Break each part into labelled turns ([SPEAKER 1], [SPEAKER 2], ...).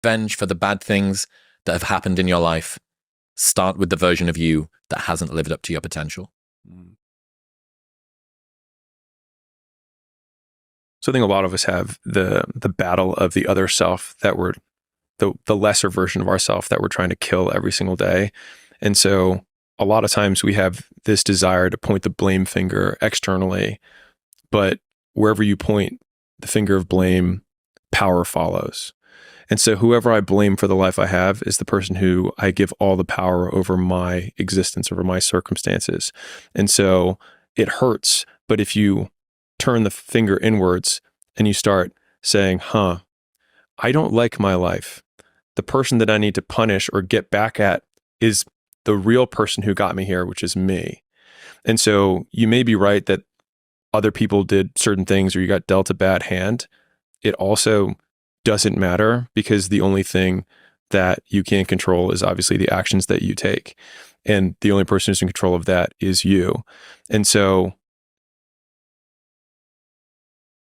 [SPEAKER 1] revenge for the bad things that have happened in your life, start with the version of you that hasn't lived up to your potential.
[SPEAKER 2] So I think a lot of us have the battle of the other self that we're the lesser version of ourself that we're trying to kill every single day. And so a lot of times we have this desire to point the blame finger externally, but wherever you point the finger of blame, power follows. And so whoever I blame for the life I have is the person who I give all the power over my existence, over my circumstances. And so it hurts, but if you turn the finger inwards and you start saying, I don't like my life. The person that I need to punish or get back at is the real person who got me here, which is me. And so you may be right that other people did certain things or you got dealt a bad hand. It also doesn't matter because the only thing that you can't control is obviously the actions that you take. And the only person who's in control of that is you. And so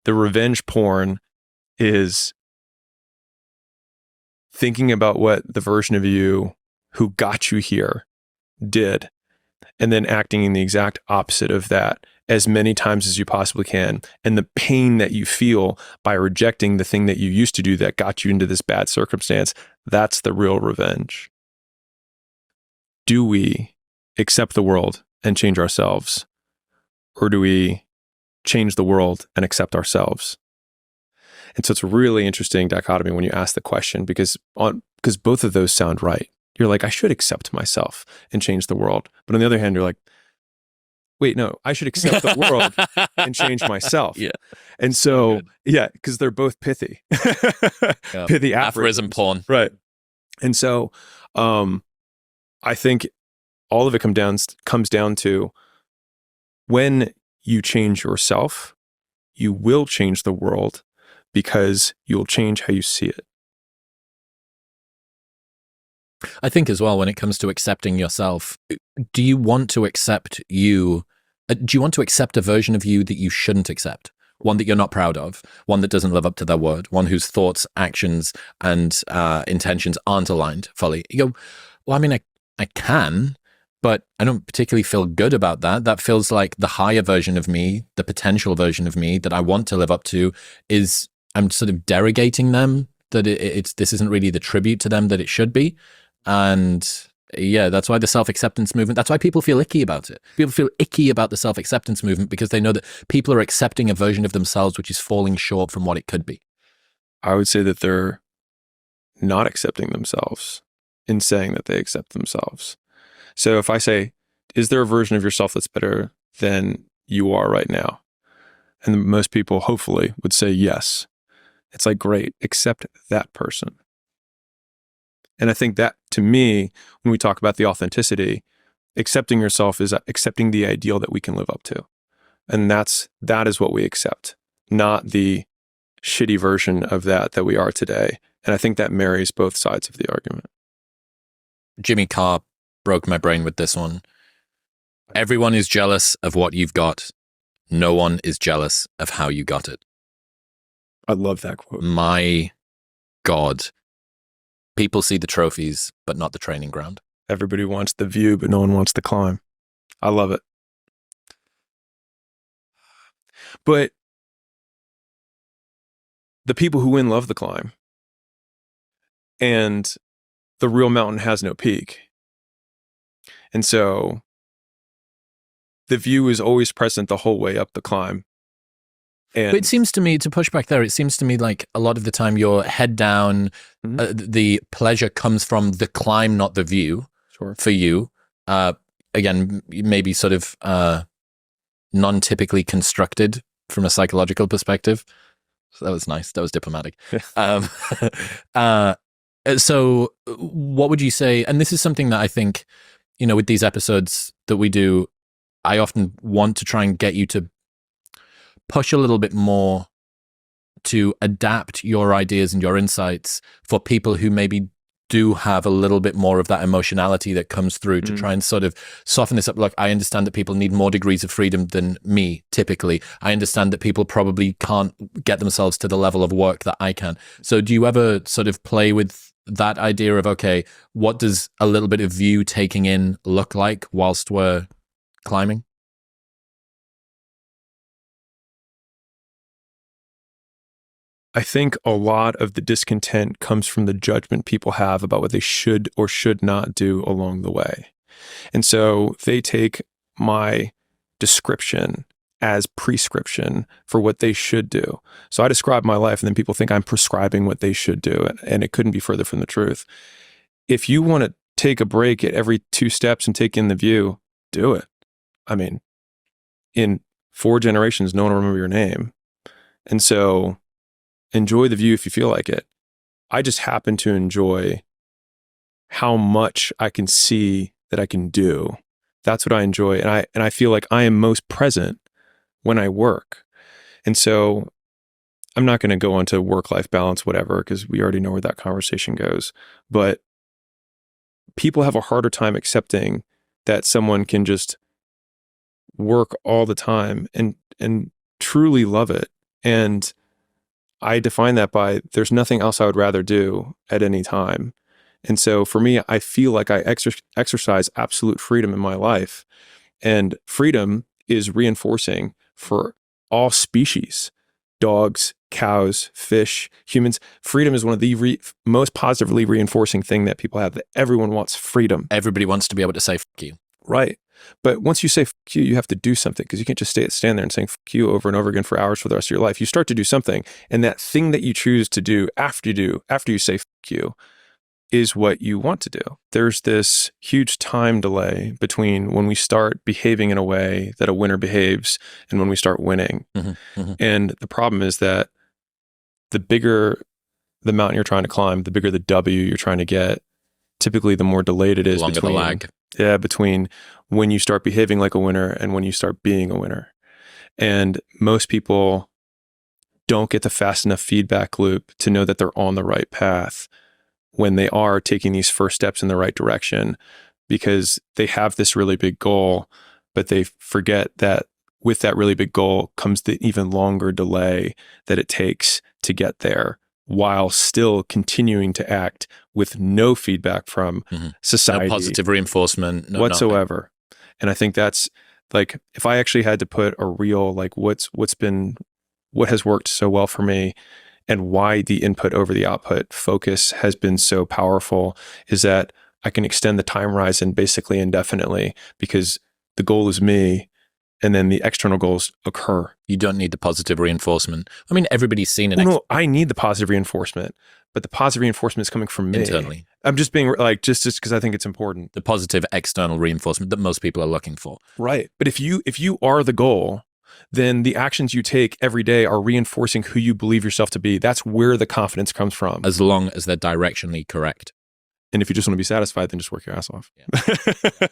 [SPEAKER 2] the revenge porn is thinking about what the version of you who got you here did, and then acting in the exact opposite of that as many times as you possibly can. And the pain that you feel by rejecting the thing that you used to do that got you into this bad circumstance, that's the real revenge. Do we accept the world and change ourselves? Or do we change the world and accept ourselves? And so it's a really interesting dichotomy when you ask the question, because both of those sound right. You're like, I should accept myself and change the world. But on the other hand, you're like, wait, no, I should accept the world and change myself.
[SPEAKER 1] Yeah.
[SPEAKER 2] And so, because they're both pithy.
[SPEAKER 1] Yeah.
[SPEAKER 2] Pithy
[SPEAKER 1] aphorism porn.
[SPEAKER 2] Right. And so I think all of it comes down to when you change yourself, you will change the world because you'll change how you see it.
[SPEAKER 1] I think as well, when it comes to accepting yourself, do you want to accept you? Do you want to accept a version of you that you shouldn't accept? One that you're not proud of, one that doesn't live up to their word, one whose thoughts, actions, and intentions aren't aligned fully. You go, well, I mean, I can, but I don't particularly feel good about that. That feels like the higher version of me, the potential version of me that I want to live up to is, I'm sort of derogating them, that this isn't really the tribute to them that it should be. And yeah, that's why the self-acceptance movement, that's why people feel icky about it. People feel icky about the self-acceptance movement because they know that people are accepting a version of themselves which is falling short from what it could be.
[SPEAKER 2] I would say that they're not accepting themselves in saying that they accept themselves. So if I say, is there a version of yourself that's better than you are right now? And most people hopefully would say yes. It's like, great, accept that person. And I think that, to me, when we talk about the authenticity, accepting yourself is accepting the ideal that we can live up to. And that is what we accept, not the shitty version of that we are today. And I think that marries both sides of the argument.
[SPEAKER 1] Jimmy Carr broke my brain with this one. Everyone is jealous of what you've got. No one is jealous of how you got it.
[SPEAKER 2] I love that quote.
[SPEAKER 1] My God. People see the trophies, but not the training ground.
[SPEAKER 2] Everybody wants the view, but no one wants the climb. I love it. But the people who win love the climb. And the real mountain has no peak. And so the view is always present the whole way up the climb. And
[SPEAKER 1] but it seems to me, to push back there, it seems to me like a lot of the time you're head down, the pleasure comes from the climb, not the view.
[SPEAKER 2] Sure.
[SPEAKER 1] For you. Again, maybe sort of non-typically constructed from a psychological perspective. So that was nice. That was diplomatic. So what would you say, and this is something that I think, you know, with these episodes that we do, I often want to try and get you to push a little bit more to adapt your ideas and your insights for people who maybe do have a little bit more of that emotionality that comes through to try and sort of soften this up. Look, I understand that people need more degrees of freedom than me, typically. I understand that people probably can't get themselves to the level of work that I can. So do you ever sort of play with that idea of, okay, what does a little bit of view taking in look like whilst we're climbing?
[SPEAKER 2] I think a lot of the discontent comes from the judgment people have about what they should or should not do along the way. And so they take my description as prescription for what they should do. So I describe my life and then people think I'm prescribing what they should do. And it couldn't be further from the truth. If you want to take a break at every 2 steps and take in the view, do it. I mean, in 4 generations, no one will remember your name. And so enjoy the view if you feel like it. I just happen to enjoy how much I can see that I can do. That's what I enjoy. And I feel like I am most present when I work. And so I'm not going to go into work-life balance, whatever, because we already know where that conversation goes. But people have a harder time accepting that someone can just work all the time and truly love it. And I define that by there's nothing else I would rather do at any time. And so for me, I feel like I exercise absolute freedom in my life. And freedom is reinforcing for all species, dogs, cows, fish, humans. Freedom is one of the most positively reinforcing thing that people have, that everyone wants freedom.
[SPEAKER 1] Everybody wants to be able to say, fuck you.
[SPEAKER 2] Right. But once you say fuck you, you have to do something, because you can't just stand there and saying fuck you over and over again for hours for the rest of your life. You start to do something, and that thing that you choose to do after you say fuck you is what you want to do. There's this huge time delay between when we start behaving in a way that a winner behaves and when we start winning. And the problem is that the bigger the mountain you're trying to climb, the bigger the W you're trying to get, typically the more delayed it is
[SPEAKER 1] Longer the lag.
[SPEAKER 2] Yeah, between when you start behaving like a winner and when you start being a winner. And most people don't get the fast enough feedback loop to know that they're on the right path when they are taking these first steps in the right direction, because they have this really big goal, but they forget that with that really big goal comes the even longer delay that it takes to get there, while still continuing to act with no feedback from society.
[SPEAKER 1] No positive reinforcement. No,
[SPEAKER 2] whatsoever. Nothing. And I think that's like, if I actually had to put a real, like what has worked so well for me and why the input over the output focus has been so powerful, is that I can extend the time horizon basically indefinitely, because the goal is me. And then the external goals occur.
[SPEAKER 1] You don't need the positive reinforcement. I mean, everybody's seen it.
[SPEAKER 2] No, I need the positive reinforcement, but the positive reinforcement is coming from me.
[SPEAKER 1] Internally.
[SPEAKER 2] I'm just being like, just because I think it's important.
[SPEAKER 1] The positive external reinforcement that most people are looking for.
[SPEAKER 2] Right. But if you are the goal, then the actions you take every day are reinforcing who you believe yourself to be. That's where the confidence comes from.
[SPEAKER 1] As long as they're directionally correct.
[SPEAKER 2] And if you just want to be satisfied, then just work your ass off.
[SPEAKER 1] Yeah.